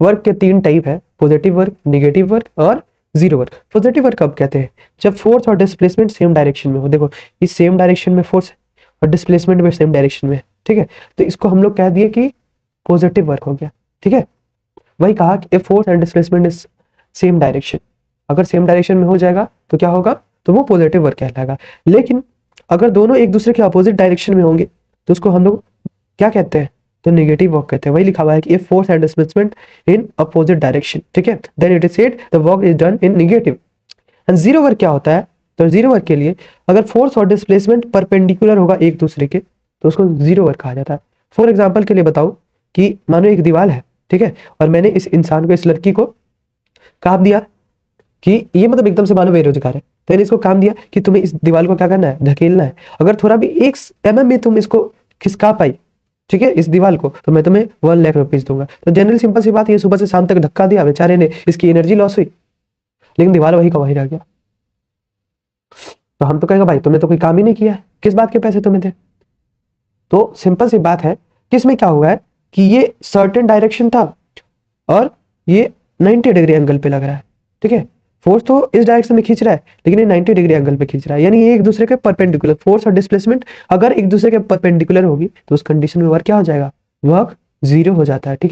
Work के 3 type है, positive work, negative work और जीरो वर्क। पॉजिटिव वर्क कब कहते हैं? जब फोर्स और डिस्प्लेसमेंट सेम डायरेक्शन में हो। देखो इस सेम डायरेक्शन में फोर्स और डिस्प्लेसमेंट भी सेम डायरेक्शन में है, ठीक है, तो इसको हम लोग कह दिए कि पॉजिटिव वर्क हो गया, ठीक है। वही कहा कि force and displacement is same direction, अगर सेम डायरेक्शन में हो जाएगा तो क्या होगा, तो वो पॉजिटिव वर्क कहलाएगा। लेकिन अगर दोनों एक दूसरे के अपोजिट डायरेक्शन में होंगे तो उसको हम लोग क्या कहते हैं, तो नेगेटिव वर्क कहते हैं। वही लिखा हुआ है कि if force and displacement in opposite direction, ठीक है, then it is said the work is done in negative. And zero work क्या होता है, तो जीरो वर्क के लिए अगर फोर्स और डिस्प्लेसमेंट परपेंडिकुलर होगा एक दूसरे के तो उसको जीरो वर्क कहा जाता है। फॉर एग्जाम्पल के लिए बताओ कि मानो एक दीवार है, ठीक है, और मैंने इस इंसान को, इस लड़की को काम दिया कि ये मतलब एकदम से मानो बेरोजगार है, तो मैंने इसको काम दिया कि तुम्हें इस दीवार को क्या करना है, धकेलना है। अगर थोड़ा भी 1 mm में तुम इसको खिसका पाई, ठीक है, इस दीवार को, तो मैं तुम्हें 1 लाख रुपीज दूंगा। तो जनरल सिंपल सी बात, ये सुबह से शाम तक धक्का दिया बेचारे ने, इसकी एनर्जी लॉस हुई, लेकिन दीवार वही का वही रह गया। तो हम तो कहेंगे भाई तुमने तो कोई काम ही नहीं किया, किस बात के पैसे तुम्हें थे। तो सिंपल सी बात है कि इसमें क्या हुआ है कि ये सर्टेन डायरेक्शन था और ये 90 डिग्री एंगल पे लग रहा है, ठीक है। फोर्स तो इस डायरेक्शन में खींच रहा है लेकिन ये 90 डिग्री एंगल पे खींच रहा है, यानी ये एक दूसरे के परपेंडिकुलर। फोर्स और डिस्प्लेसमेंट अगर एक दूसरे के परपेंडिकुलर होगी तो उस कंडीशन में वर्क क्या हो जाएगा, वर्क जीरो हो जाता है, ठीक है।